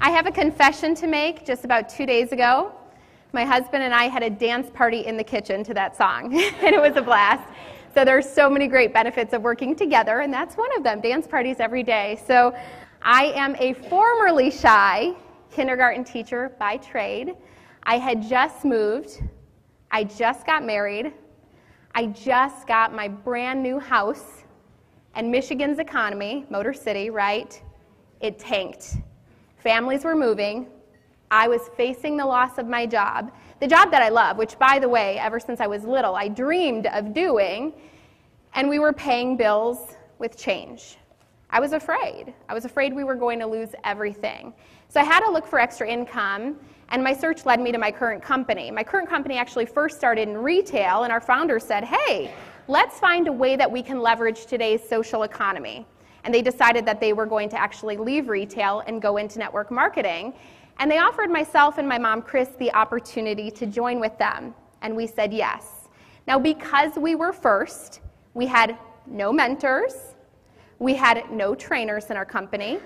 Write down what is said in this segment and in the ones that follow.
I have a confession to make. Just about 2 days ago, my husband and I had a dance party in the kitchen to that song, and it was a blast. So there's so many great benefits of working together, and that's one of them, dance parties every day. So I am a formerly shy kindergarten teacher by trade. I had just moved. I just got married. I just got my brand new house. And Michigan's economy, Motor City, right? It tanked. Families were moving. I was facing the loss of my job, the job that I love, which, by the way, ever since I was little, I dreamed of doing, and we were paying bills with change. I was afraid. I was afraid we were going to lose everything. So I had to look for extra income, and my search led me to my current company. My current company actually first started in retail, and our founder said, hey, let's find a way that we can leverage today's social economy. And they decided that they were going to actually leave retail and go into network marketing. And they offered myself and my mom, Chris, the opportunity to join with them. And we said yes. Now, because we were first, we had no mentors. We had no trainers in our company.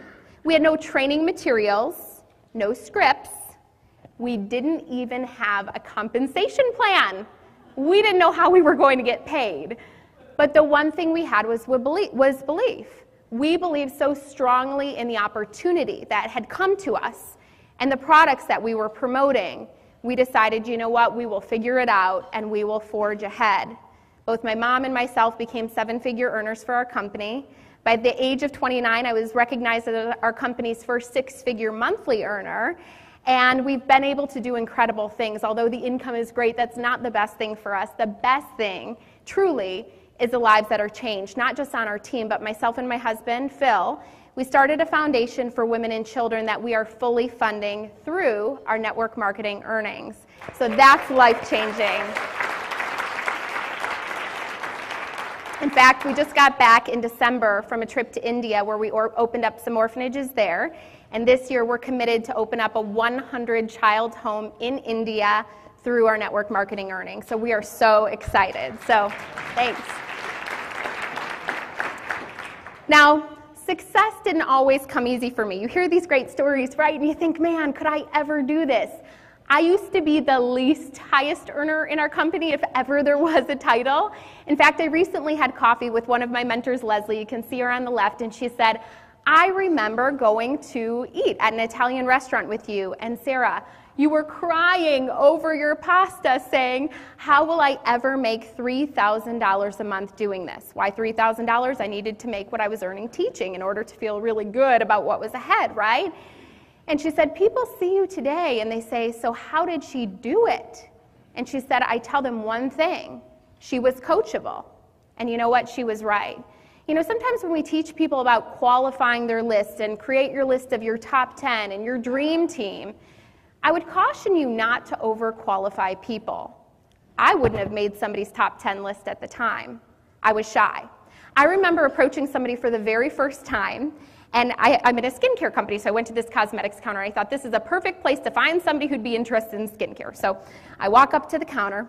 We had no training materials, no scripts. We didn't even have a compensation plan. We didn't know how we were going to get paid. But the one thing we had was belief. We believed so strongly in the opportunity that had come to us and the products that we were promoting. We decided, you know what, we will figure it out and we will forge ahead. Both my mom and myself became seven-figure earners for our company. By the age of 29, I was recognized as our company's first six-figure monthly earner. And we've been able to do incredible things. Although the income is great, that's not the best thing for us. The best thing, truly, is the lives that are changed, not just on our team, but myself and my husband, Phil. We started a foundation for women and children that we are fully funding through our network marketing earnings. So that's life-changing. In fact, we just got back in December from a trip to India where we opened up some orphanages there. And this year, we're committed to open up a 100-child home in India through our network marketing earnings. So we are so excited. So thanks. Now, success didn't always come easy for me. You hear these great stories, right? And you think, man, could I ever do this? I used to be the least highest earner in our company, if ever there was a title. In fact, I recently had coffee with one of my mentors, Leslie. You can see her on the left, and she said, I remember going to eat at an Italian restaurant with you, and Sarah, you were crying over your pasta saying, how will I ever make $3,000 a month doing this? Why $3,000? I needed to make what I was earning teaching in order to feel really good about what was ahead, right? And she said, people see you today and they say, so how did she do it? And she said, I tell them one thing, she was coachable. And you know what? She was right. You know, sometimes when we teach people about qualifying their list and create your list of your top 10 and your dream team, I would caution you not to overqualify people. I wouldn't have made somebody's top 10 list at the time. I was shy. I remember approaching somebody for the very first time, and I'm in a skincare company, so I went to this cosmetics counter, and I thought this is a perfect place to find somebody who'd be interested in skincare. So I walk up to the counter,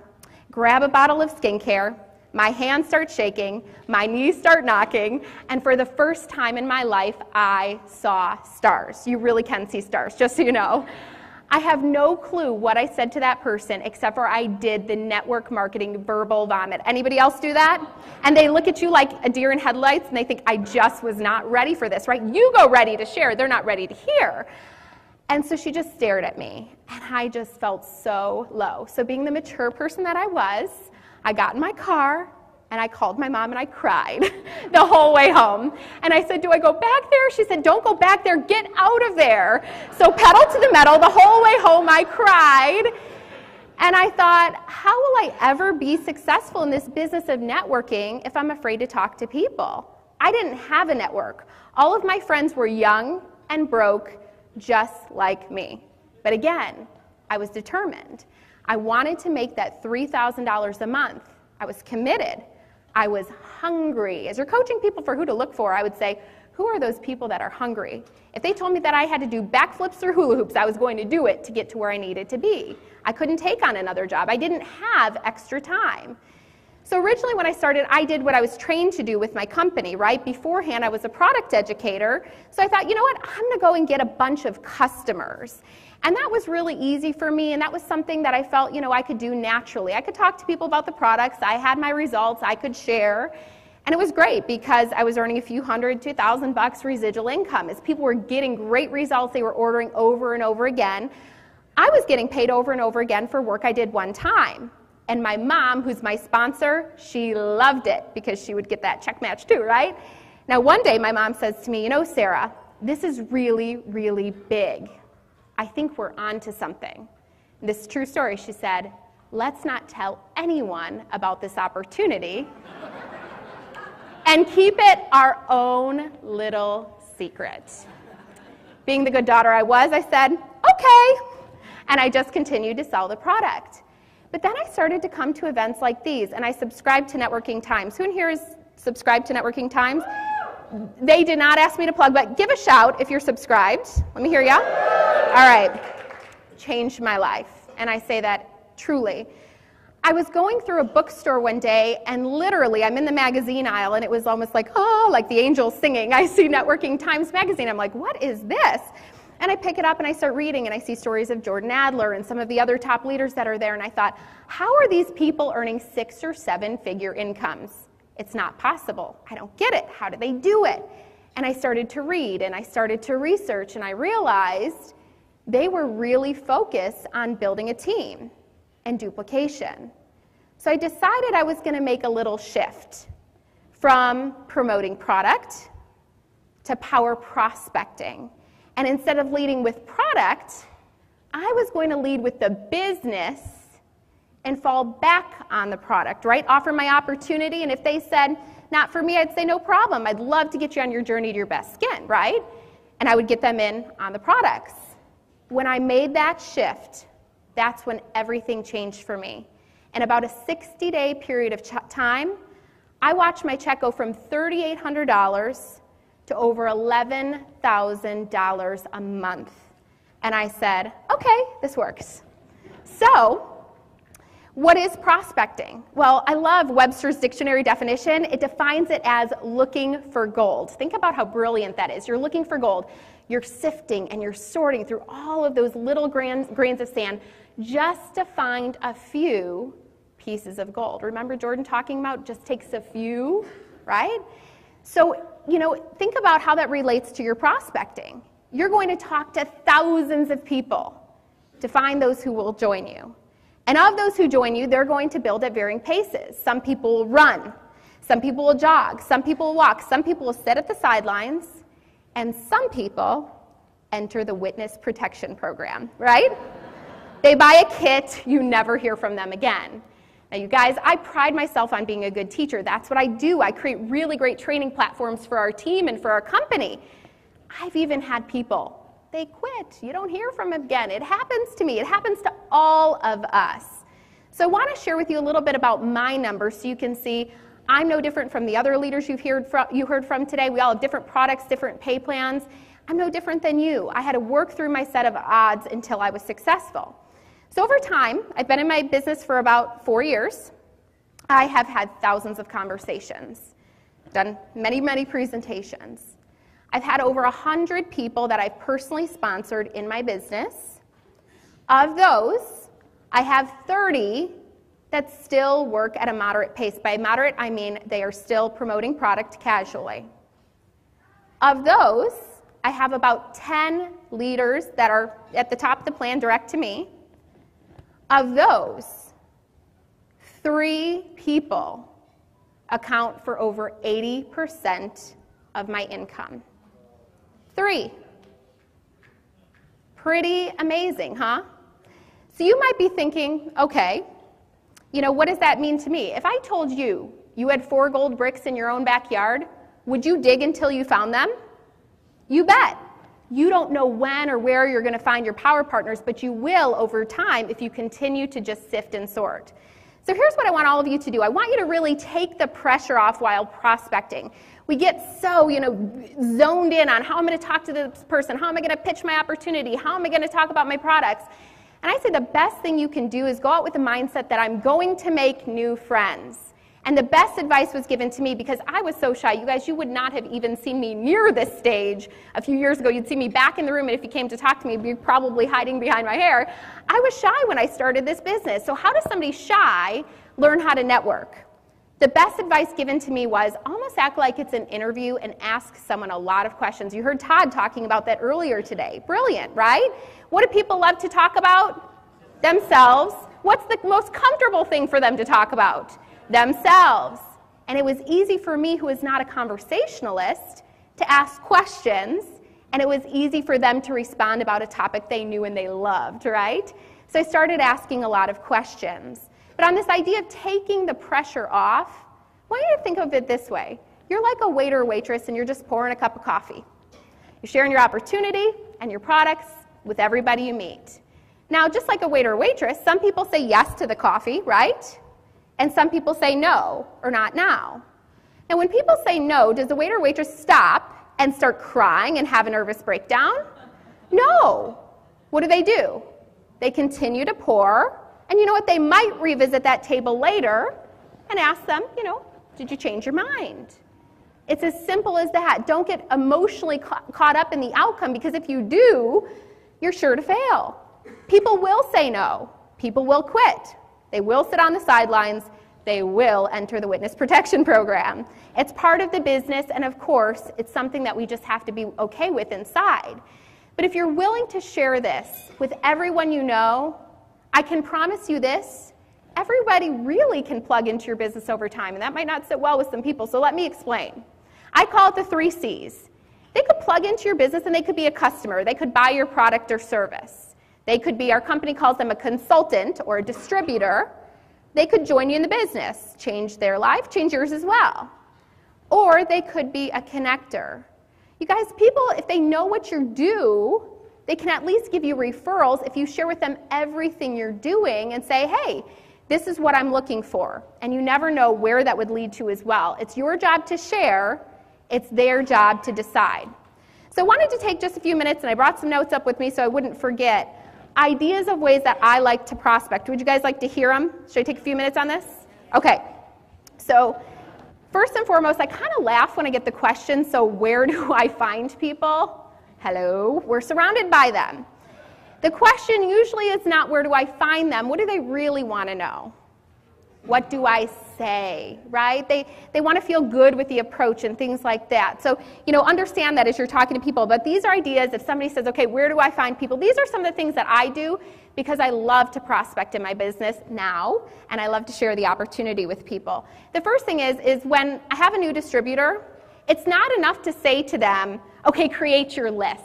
grab a bottle of skincare, my hands start shaking, my knees start knocking, and for the first time in my life, I saw stars. You really can see stars, just so you know. I have no clue what I said to that person, except for I did the network marketing verbal vomit. Anybody else do that? And they look at you like a deer in headlights, and they think, I just was not ready for this, right? You go ready to share. They're not ready to hear. And so she just stared at me, and I just felt so low. So being the mature person that I was, I got in my car, and I called my mom, and I cried the whole way home. And I said, do I go back there? She said, don't go back there. Get out of there. So pedal to the metal. The whole way home, I cried. And I thought, how will I ever be successful in this business of networking if I'm afraid to talk to people? I didn't have a network. All of my friends were young and broke, just like me. But again, I was determined. I wanted to make that $3,000 a month. I was committed. I was hungry. As you're coaching people for who to look for, I would say, who are those people that are hungry? If they told me that I had to do backflips or hula hoops, I was going to do it to get to where I needed to be. I couldn't take on another job. I didn't have extra time. So originally when I started, I did what I was trained to do with my company, right? Beforehand, I was a product educator. So I thought, you know what, I'm going to go and get a bunch of customers. And that was really easy for me, and that was something that I felt, I could do naturally. I could talk to people about the products. I had my results. I could share. And it was great because I was earning a few $100 to $1,000 residual income. As people were getting great results, they were ordering over and over again. I was getting paid over and over again for work I did one time. And my mom, who's my sponsor, she loved it because she would get that check match too, right? Now, one day my mom says to me, Sarah, this is really, really big. I think we're on to something. This is a true story. She said, let's not tell anyone about this opportunity and keep it our own little secret. Being the good daughter I was, I said, okay. And I just continued to sell the product. But then I started to come to events like these, and I subscribed to Networking Times. Who in here is subscribed to Networking Times? They did not ask me to plug, but give a shout if you're subscribed. Let me hear ya. All right. Changed my life, and I say that truly. I was going through a bookstore one day, and literally, I'm in the magazine aisle, and it was almost like, like the angels singing. I see Networking Times magazine. I'm like, what is this? And I pick it up and I start reading, and I see stories of Jordan Adler and some of the other top leaders that are there, and I thought, how are these people earning 6 or 7 figure incomes? It's not possible. I don't get it. How do they do it? And I started to read, and I started to research, and I realized they were really focused on building a team and duplication. So I decided I was going to make a little shift from promoting product to power prospecting. And instead of leading with product, I was going to lead with the business and fall back on the product, right? Offer my opportunity, and if they said, not for me, I'd say, no problem. I'd love to get you on your journey to your best skin, right? And I would get them in on the products. When I made that shift, that's when everything changed for me. In about a 60-day period of time, I watched my check go from $3,800 to over $11,000 a month. And I said, okay, this works. So, what is prospecting? Well, I love Webster's dictionary definition. It defines it as looking for gold. Think about how brilliant that is. You're looking for gold. You're sifting and you're sorting through all of those little grains of sand just to find a few pieces of gold. Remember Jordan talking about just takes a few, right? So, think about how that relates to your prospecting. You're going to talk to thousands of people to find those who will join you. And of those who join you, they're going to build at varying paces. Some people will run. Some people will jog. Some people will walk. Some people will sit at the sidelines. And some people enter the witness protection program, right? They buy a kit. You never hear from them again. Now, you guys, I pride myself on being a good teacher. That's what I do. I create really great training platforms for our team and for our company. I've even had people, they quit. You don't hear from them again. It happens to me. It happens to all of us. So I want to share with you a little bit about my numbers so you can see I'm no different from the other leaders you heard from today. We all have different products, different pay plans. I'm no different than you. I had to work through my set of odds until I was successful. So over time, I've been in my business for about 4 years. I have had thousands of conversations, done many, many presentations. I've had over 100 people that I've personally sponsored in my business. Of those, I have 30 that still work at a moderate pace. By moderate, I mean they are still promoting product casually. Of those, I have about 10 leaders that are at the top of the plan direct to me. Of those, 3 people account for over 80% of my income. 3. Pretty amazing, huh? So you might be thinking, okay, what does that mean to me? If I told you you had 4 gold bricks in your own backyard, would you dig until you found them? You bet. You don't know when or where you're going to find your power partners, but you will over time if you continue to just sift and sort. So here's what I want all of you to do. I want you to really take the pressure off while prospecting. We get so, zoned in on how I'm going to talk to this person, how am I going to pitch my opportunity, how am I going to talk about my products. And I say the best thing you can do is go out with the mindset that I'm going to make new friends. And the best advice was given to me because I was so shy. You guys, you would not have even seen me near this stage a few years ago. You'd see me back in the room, and if you came to talk to me, you'd be probably hiding behind my hair. I was shy when I started this business. So how does somebody shy learn how to network? The best advice given to me was almost act like it's an interview and ask someone a lot of questions. You heard Todd talking about that earlier today. Brilliant, right? What do people love to talk about? Themselves. What's the most comfortable thing for them to talk about? Themselves. And it was easy for me, who is not a conversationalist, to ask questions, and it was easy for them to respond about a topic they knew and they loved, right? So I started asking a lot of questions. But on this idea of taking the pressure off, I want you to think of it this way. You're like a waiter or waitress, and you're just pouring a cup of coffee. You're sharing your opportunity and your products with everybody you meet. Now, just like a waiter or waitress, some people say yes to the coffee, right? And some people say no, or not now. Now, when people say no, does the waiter or waitress stop and start crying and have a nervous breakdown? No. What do? They continue to pour, and you know what? They might revisit that table later and ask them, did you change your mind? It's as simple as that. Don't get emotionally caught up in the outcome, because if you do, you're sure to fail. People will say no. People will quit. They will sit on the sidelines. They will enter the witness protection program. It's part of the business, and of course, it's something that we just have to be okay with inside. But if you're willing to share this with everyone you know, I can promise you this, everybody really can plug into your business over time, and that might not sit well with some people, so let me explain. I call it the 3 C's. They could plug into your business, and they could be a customer. They could buy your product or service. They could be, our company calls them a consultant or a distributor. They could join you in the business, change their life, change yours as well. Or they could be a connector. You guys, people, if they know what you do, they can at least give you referrals if you share with them everything you're doing and say, hey, this is what I'm looking for. And you never know where that would lead to as well. It's your job to share. It's their job to decide. So I wanted to take just a few minutes, and I brought some notes up with me so I wouldn't forget. Ideas of ways that I like to prospect. Would you guys like to hear them? Should I take a few minutes on this? Okay. So first and foremost, I kind of laugh when I get the question, so where do I find people? Hello? We're surrounded by them. The question usually is not where do I find them. What do they really want to know? What do I say, right? They want to feel good with the approach and things like that. So, understand that as you're talking to people. But these are ideas. If somebody says, okay, where do I find people? These are some of the things that I do because I love to prospect in my business now, and I love to share the opportunity with people. The first thing is when I have a new distributor, it's not enough to say to them, okay, create your list.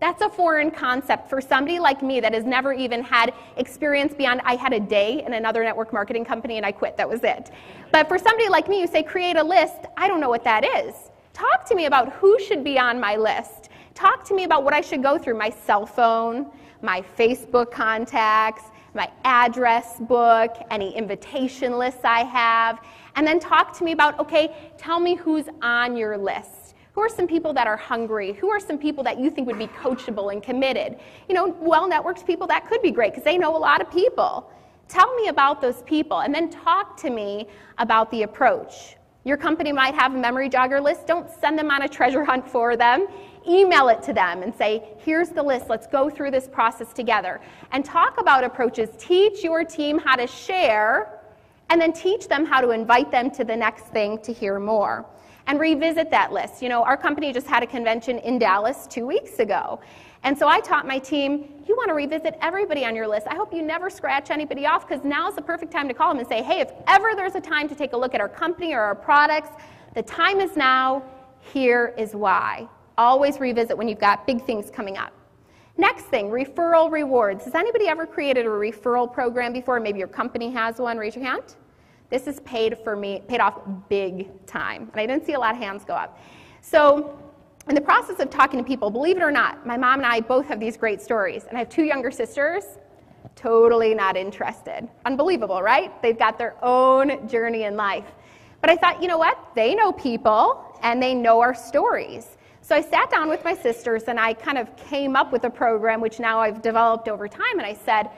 That's a foreign concept for somebody like me that has never even had experience beyond, I had a day in another network marketing company and I quit, that was it. But for somebody like me, you say create a list, I don't know what that is. Talk to me about who should be on my list. Talk to me about what I should go through, my cell phone, my Facebook contacts, my address book, any invitation lists I have, and then talk to me about, okay, tell me who's on your list. Who are some people that are hungry? Who are some people that you think would be coachable and committed? Well-networked people, that could be great because they know a lot of people. Tell me about those people, and then talk to me about the approach. Your company might have a memory jogger list. Don't send them on a treasure hunt for them. Email it to them and say, here's the list. Let's go through this process together. And talk about approaches. Teach your team how to share, and then teach them how to invite them to the next thing to hear more. And revisit that list. Our company just had a convention in Dallas 2 weeks ago. And so I taught my team, you want to revisit everybody on your list. I hope you never scratch anybody off, because now is the perfect time to call them and say, hey, if ever there's a time to take a look at our company or our products, the time is now. Here is why. Always revisit when you've got big things coming up. Next thing, referral rewards. Has anybody ever created a referral program before? Maybe your company has one. Raise your hand. This has paid off big time. And I didn't see a lot of hands go up. So in the process of talking to people, believe it or not, my mom and I both have these great stories. And I have 2 younger sisters, totally not interested. Unbelievable, right? They've got their own journey in life. But I thought, you know what? They know people, and they know our stories. So I sat down with my sisters, and I kind of came up with a program, which now I've developed over time. And I said,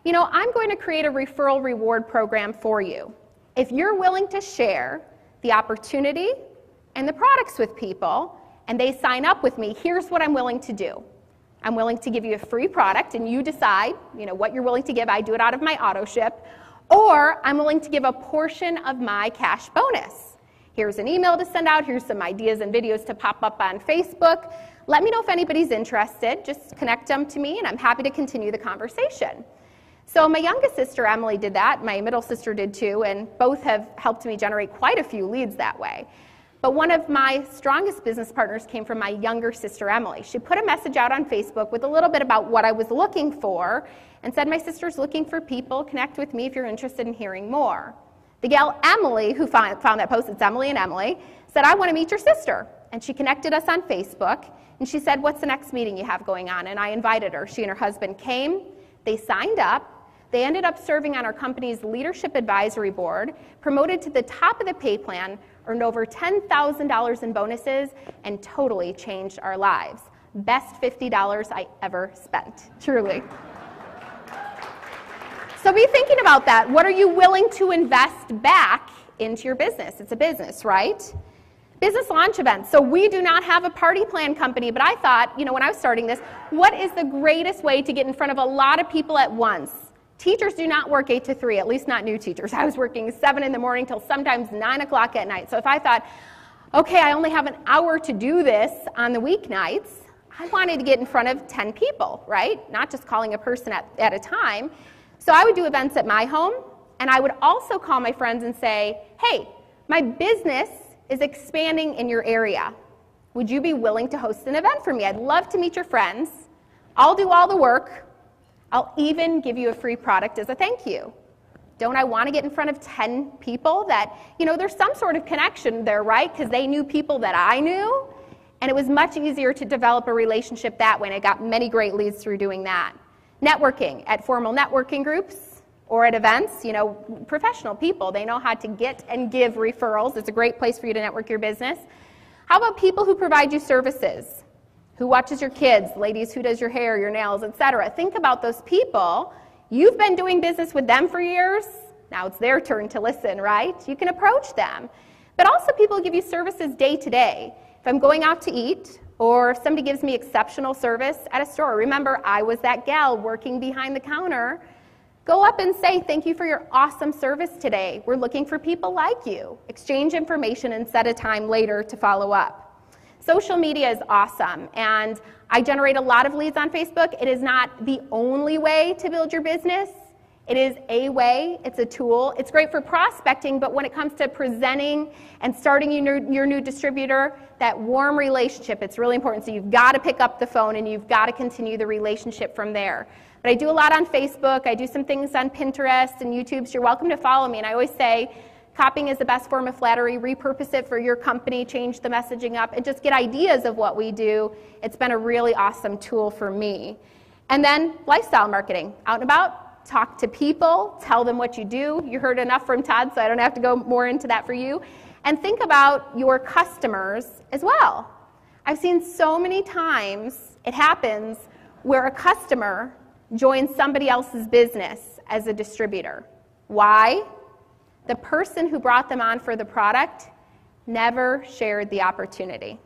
I'm going to create a referral reward program for you. If you're willing to share the opportunity and the products with people, and they sign up with me, here's what I'm willing to do. I'm willing to give you a free product, and you decide, what you're willing to give. I do it out of my auto ship. Or I'm willing to give a portion of my cash bonus. Here's an email to send out. Here's some ideas and videos to pop up on Facebook. Let me know if anybody's interested. Just connect them to me, and I'm happy to continue the conversation. So my youngest sister, Emily, did that. My middle sister did too, and both have helped me generate quite a few leads that way. But one of my strongest business partners came from my younger sister, Emily. She put a message out on Facebook with a little bit about what I was looking for and said, my sister's looking for people. Connect with me if you're interested in hearing more. The gal, Emily, who found that post, it's Emily and Emily, said, I want to meet your sister. And she connected us on Facebook, and she said, what's the next meeting you have going on? And I invited her. She and her husband came. They signed up. They ended up serving on our company's leadership advisory board, promoted to the top of the pay plan, earned over $10,000 in bonuses, and totally changed our lives. Best $50 I ever spent, truly. So be thinking about that. What are you willing to invest back into your business? It's a business, right? Business launch events. So we do not have a party plan company, but I thought, when I was starting this, what is the greatest way to get in front of a lot of people at once? Teachers do not work 8 to 3, at least not new teachers. I was working 7 in the morning till sometimes 9 o'clock at night. So if I thought, okay, I only have an hour to do this on the weeknights, I wanted to get in front of 10 people, right? Not just calling a person at a time. So I would do events at my home, and I would also call my friends and say, hey, my business is expanding in your area. Would you be willing to host an event for me? I'd love to meet your friends. I'll do all the work. I'll even give you a free product as a thank you. Don't I want to get in front of 10 people that, there's some sort of connection there, right? Because they knew people that I knew, and it was much easier to develop a relationship that way, and I got many great leads through doing that. Networking at formal networking groups or at events, professional people, they know how to get and give referrals. It's a great place for you to network your business. How about people who provide you services? Who watches your kids, ladies, who does your hair, your nails, etc. Think about those people. You've been doing business with them for years. Now it's their turn to listen, right? You can approach them. But also people give you services day to day. If I'm going out to eat, or if somebody gives me exceptional service at a store, remember I was that gal working behind the counter, go up and say, thank you for your awesome service today. We're looking for people like you. Exchange information and set a time later to follow up. Social media is awesome, and I generate a lot of leads on Facebook. It is not the only way to build your business. It is a way. It's a tool. It's great for prospecting, but when it comes to presenting and starting your new distributor, that warm relationship, it's really important. So you've got to pick up the phone, and you've got to continue the relationship from there. But I do a lot on Facebook. I do some things on Pinterest and YouTube, so you're welcome to follow me. And I always say, copying is the best form of flattery. Repurpose it for your company, change the messaging up, and just get ideas of what we do. It's been a really awesome tool for me. And then lifestyle marketing. Out and about, talk to people, tell them what you do. You heard enough from Todd, so I don't have to go more into that for you. And think about your customers as well. I've seen so many times it happens where a customer joins somebody else's business as a distributor. Why? The person who brought them on for the product never shared the opportunity.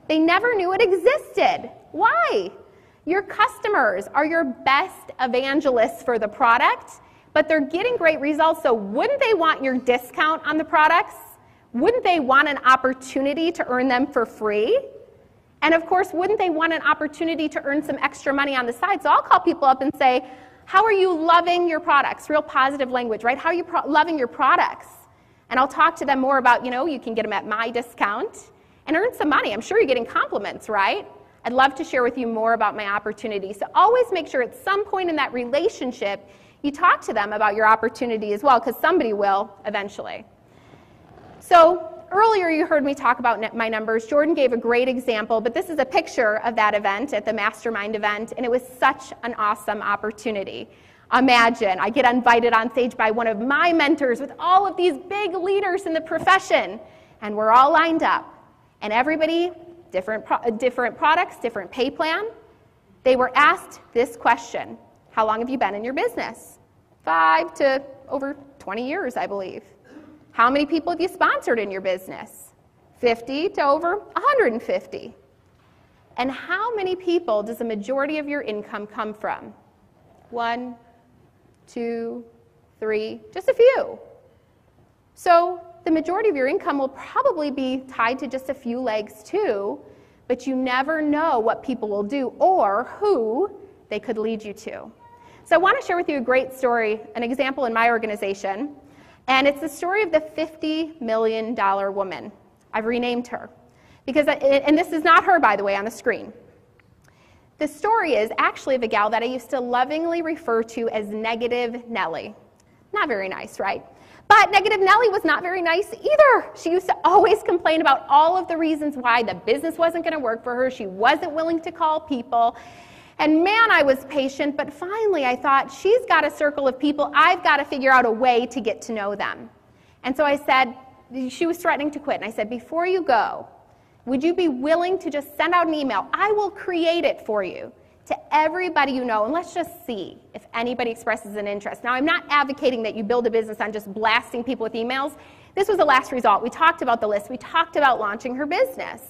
They never knew it existed. Why? Your customers are your best evangelists for the product, but they're getting great results, so wouldn't they want your discount on the products? Wouldn't they want an opportunity to earn them for free? And of course, wouldn't they want an opportunity to earn some extra money on the side? So I'll call people up and say, how are you loving your products? Real positive language, right? How are you loving your products? And I'll talk to them more about, you can get them at my discount and earn some money. I'm sure you're getting compliments, right? I'd love to share with you more about my opportunity. So always make sure at some point in that relationship, you talk to them about your opportunity as well, because somebody will eventually. So earlier you heard me talk about my numbers. Jordan gave a great example, but this is a picture of that event at the Mastermind event, and it was such an awesome opportunity. Imagine, I get invited on stage by one of my mentors with all of these big leaders in the profession, and we're all lined up. And everybody, different products, different pay plan. They were asked this question: how long have you been in your business? 5 to over 20 years, I believe. How many people have you sponsored in your business? 50 to over 150. And how many people does the majority of your income come from? 1, 2, 3, just a few. So the majority of your income will probably be tied to just a few legs too, but you never know what people will do or who they could lead you to. So I want to share with you a great story, an example in my organization, and it's the story of the $50 million woman. I've renamed her, because, and this is not her, by the way, on the screen. The story is actually of a gal that I used to lovingly refer to as Negative Nellie. Not very nice, right? But Negative Nellie was not very nice either. She used to always complain about all of the reasons why the business wasn't going to work for her. She wasn't willing to call people. And man, I was patient, but finally I thought, she's got a circle of people. I've got to figure out a way to get to know them. And so I said, she was threatening to quit. And I said, before you go, would you be willing to just send out an email? I will create it for you to everybody you know, and let's just see if anybody expresses an interest. Now, I'm not advocating that you build a business on just blasting people with emails. This was the last result. We talked about the list. We talked about launching her business.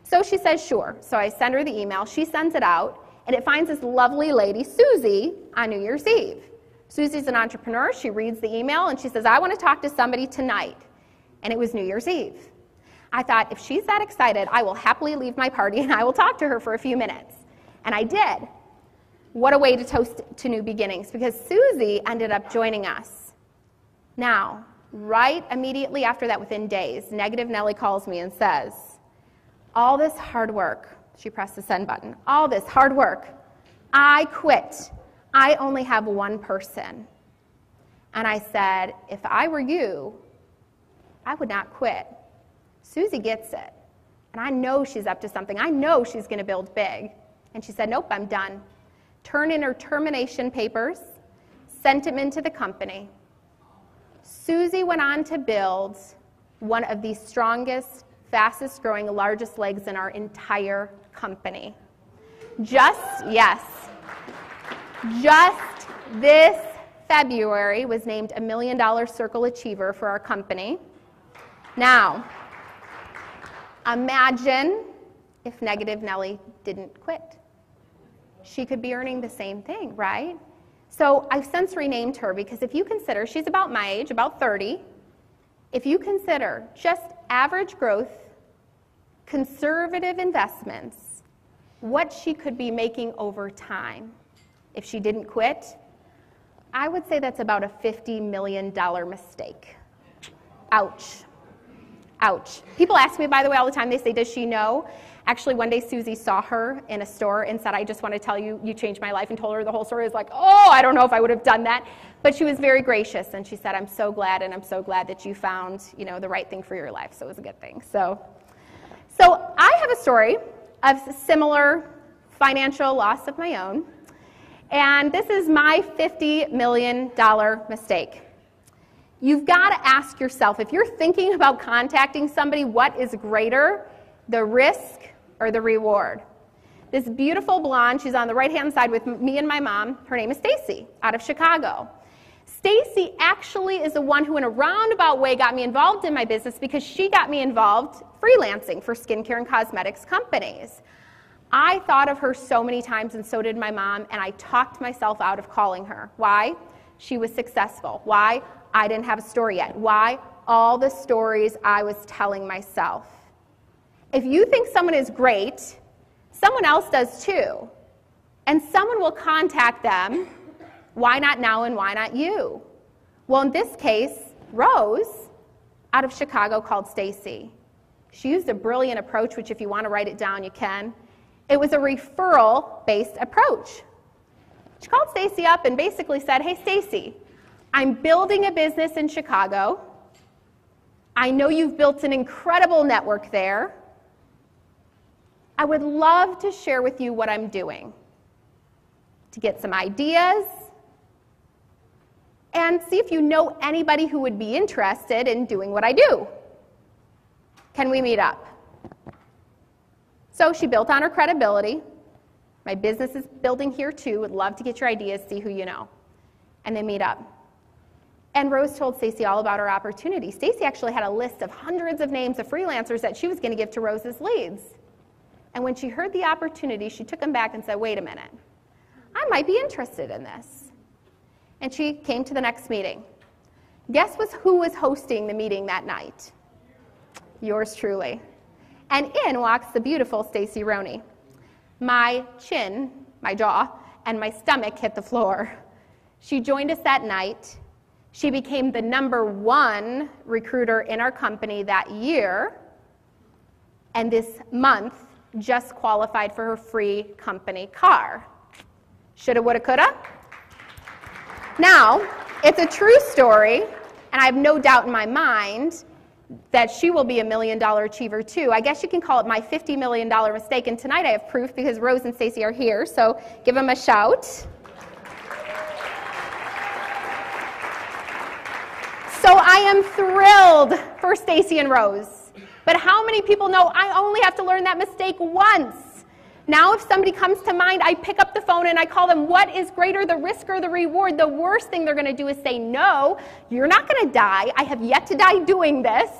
So she says, sure. So I send her the email. She sends it out, and it finds this lovely lady, Susie, on New Year's Eve. Susie's an entrepreneur. She reads the email, and she says, I want to talk to somebody tonight. And it was New Year's Eve. I thought, if she's that excited, I will happily leave my party, and I will talk to her for a few minutes. And I did. What a way to toast to new beginnings, because Susie ended up joining us. Now, right immediately after that, within days, Negative Nellie calls me and says, all this hard work, she pressed the send button, all this hard work, I quit. I only have one person. And I said, if I were you, I would not quit. Susie gets it. And I know she's up to something. I know she's going to build big. And she said, nope, I'm done. Turned in her termination papers, sent them into the company. Susie went on to build one of the strongest, fastest growing, largest legs in our entire company. Just this February was named a $1 Million Circle Achiever for our company. Now, imagine if Negative Nellie didn't quit. She could be earning the same thing, right? So I've since renamed her, because if you consider, she's about my age, about 30. If you consider just average growth, conservative investments, what she could be making over time if she didn't quit, I would say that's about a $50 million mistake. Ouch. Ouch. People ask me, by the way, all the time, they say, does she know? Actually, one day Susie saw her in a store and said, I just want to tell you, you changed my life, and told her the whole story. I was like, oh, I don't know if I would have done that. But she was very gracious, and she said, I'm so glad, and I'm so glad that you found, the right thing for your life. So it was a good thing. So I have a story of similar financial loss of my own, and this is my $50 million mistake. You've got to ask yourself, if you're thinking about contacting somebody, what is greater, the risk or the reward? This beautiful blonde, she's on the right-hand side with me and my mom. Her name is Stacy, out of Chicago. Stacy actually is the one who, in a roundabout way, got me involved in my business, because she got me involved freelancing for skincare and cosmetics companies. I thought of her so many times, and so did my mom, and I talked myself out of calling her. Why? She was successful. Why? I didn't have a story yet. Why? All the stories I was telling myself. If you think someone is great, someone else does too. And someone will contact them. Why not now, and why not you? Well, in this case, Rose, out of Chicago, called Stacy. She used a brilliant approach, which if you want to write it down, you can. It was a referral-based approach. She called Stacy up and basically said, hey, Stacy, I'm building a business in Chicago. I know you've built an incredible network there. I would love to share with you what I'm doing, to get some ideas, and see if you know anybody who would be interested in doing what I do. Can we meet up? So she built on her credibility. My business is building here too. Would love to get your ideas, see who you know. And they meet up. And Rose told Stacy all about her opportunity. Stacy actually had a list of hundreds of names of freelancers that she was going to give to Rose's leads. And when she heard the opportunity, she took them back and said, wait a minute, I might be interested in this. And she came to the next meeting. Guess who was hosting the meeting that night? Yours truly. And in walks the beautiful Stacy Roney. My chin, my jaw, and my stomach hit the floor. She joined us that night. She became the #1 recruiter in our company that year. And this month, just qualified for her free company car. Shoulda, woulda, coulda. Now, it's a true story, and I have no doubt in my mind that she will be a $1 million achiever too. I guess you can call it my $50 million mistake, and tonight I have proof because Rose and Stacy are here, so give them a shout. So I am thrilled for Stacy and Rose. But how many people know I only have to learn that mistake once? Now if somebody comes to mind, I pick up the phone and I call them, what is greater, the risk or the reward? The worst thing they're going to do is say, no, you're not going to die. I have yet to die doing this.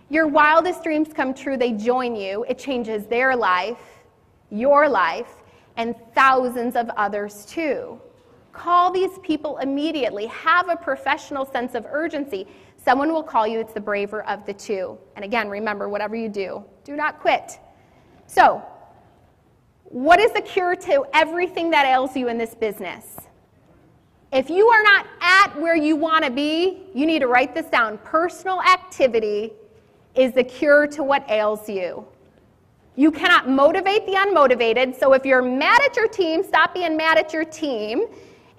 Your wildest dreams come true. They join you. It changes their life, your life, and thousands of others too. Call these people immediately. Have a professional sense of urgency. Someone will call you. It's the braver of the two. And again, remember, whatever you do, do not quit. So, what is the cure to everything that ails you in this business? If you are not at where you want to be, you need to write this down. Personal activity is the cure to what ails you. You cannot motivate the unmotivated. So if you're mad at your team, stop being mad at your team.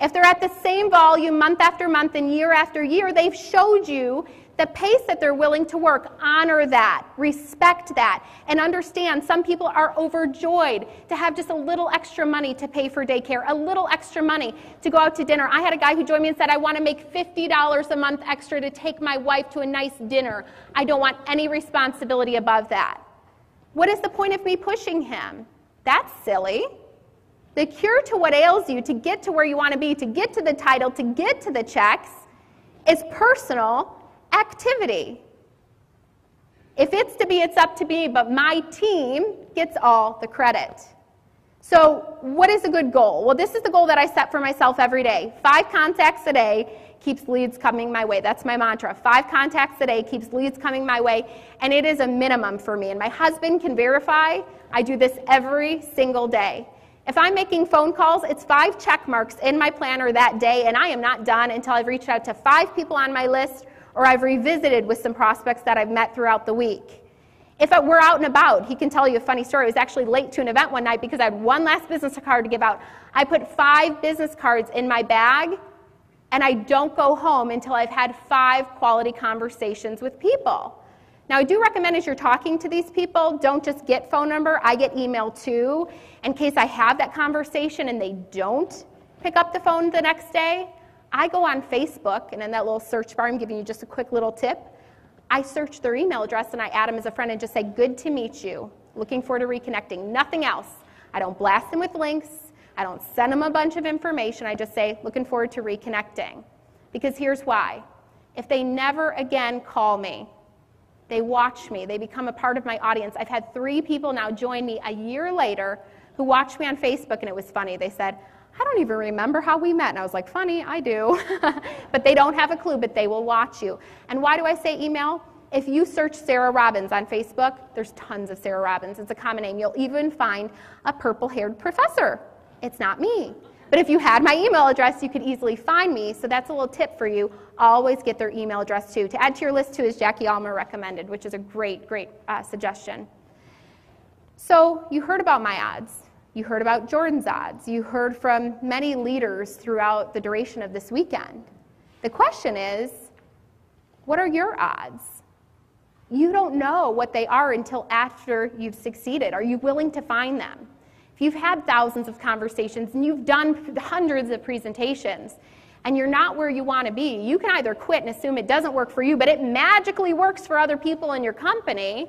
If they're at the same volume month after month and year after year, they've showed you the pace that they're willing to work. Honor that, respect that, and understand some people are overjoyed to have just a little extra money to pay for daycare, a little extra money to go out to dinner. I had a guy who joined me and said, I want to make $50 a month extra to take my wife to a nice dinner. I don't want any responsibility above that. What is the point of me pushing him? That's silly. The cure to what ails you, to get to where you want to be, to get to the title, to get to the checks, is personal activity. If it's to be, it's up to me, but my team gets all the credit. So what is a good goal? Well, this is the goal that I set for myself every day. 5 contacts a day keeps leads coming my way. That's my mantra. 5 contacts a day keeps leads coming my way, and it is a minimum for me. And my husband can verify I do this every single day. If I'm making phone calls, it's 5 check marks in my planner that day, and I am not done until I've reached out to 5 people on my list or I've revisited with some prospects that I've met throughout the week. If we're out and about, he can tell you a funny story. I was actually late to an event one night because I had one last business card to give out. I put 5 business cards in my bag, and I don't go home until I've had 5 quality conversations with people. Now, I do recommend as you're talking to these people, don't just get phone number. I get email too, in case I have that conversation and they don't pick up the phone the next day. I go on Facebook, and in that little search bar, I'm giving you just a quick little tip. I search their email address, and I add them as a friend and just say, good to meet you. Looking forward to reconnecting. Nothing else. I don't blast them with links. I don't send them a bunch of information. I just say, looking forward to reconnecting. Because here's why. If they never again call me, they watch me, they become a part of my audience. I've had 3 people now join me a year later who watched me on Facebook, and it was funny. They said, I don't even remember how we met. And I was like, funny, I do. But they don't have a clue, but they will watch you. And why do I say email? If you search Sarah Robbins on Facebook, there's tons of Sarah Robbins. It's a common name. You'll even find a purple-haired professor. It's not me. But if you had my email address, you could easily find me. So that's a little tip for you. Always get their email address too. To add to your list too is Jackie Almer recommended, which is a great, great suggestion. So you heard about my odds. You heard about Jordan's odds. You heard from many leaders throughout the duration of this weekend. The question is, what are your odds? You don't know what they are until after you've succeeded. Are you willing to find them? If you've had thousands of conversations and you've done hundreds of presentations and you're not where you want to be, you can either quit and assume it doesn't work for you, but it magically works for other people in your company,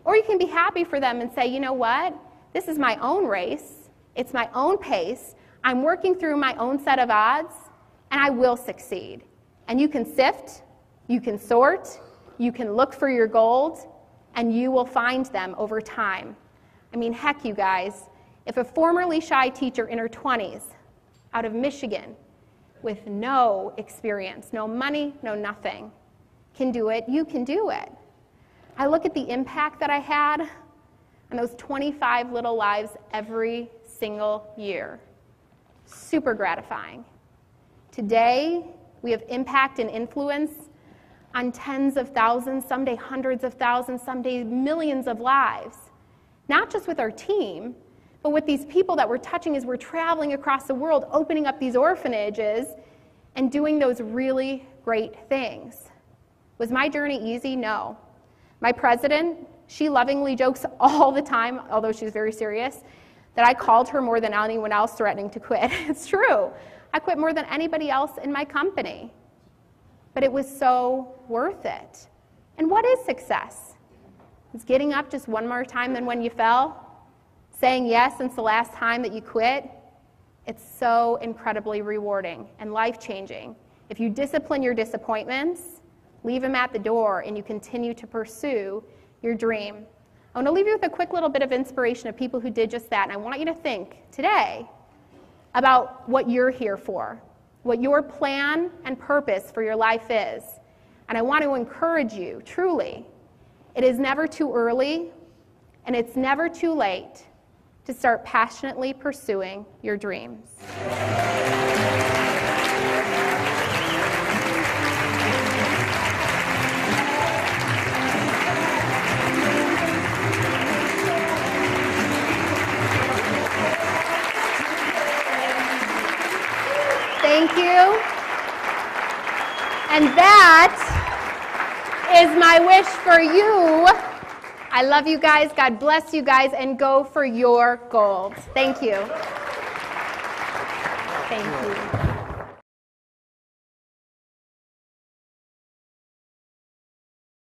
or you can be happy for them and say, you know what? This is my own race. It's my own pace. I'm working through my own set of odds, and I will succeed. And you can sift, you can sort, you can look for your gold, and you will find them over time. I mean, heck, you guys, if a formerly shy teacher in her 20s out of Michigan with no experience, no money, no nothing, can do it, you can do it. I look at the impact that I had on those 25 little lives every single year. Super gratifying. Today, we have impact and influence on tens of thousands, someday hundreds of thousands, someday millions of lives. Not just with our team, but with these people that we're touching as we're traveling across the world, opening up these orphanages and doing those really great things. Was my journey easy? No. My president, she lovingly jokes all the time, although she's very serious, that I called her more than anyone else threatening to quit. It's true. I quit more than anybody else in my company. But it was so worth it. And what is success? It's getting up just one more time than when you fell, saying yes since the last time that you quit. It's so incredibly rewarding and life-changing. If you discipline your disappointments, leave them at the door, and you continue to pursue your dream. I want to leave you with a quick little bit of inspiration of people who did just that. And I want you to think today about what you're here for, what your plan and purpose for your life is. And I want to encourage you, truly, it is never too early and it's never too late to start passionately pursuing your dreams. Thank you. And that is my wish for you. I love you guys. God bless you guys, and go for your gold. Thank you. Thank you.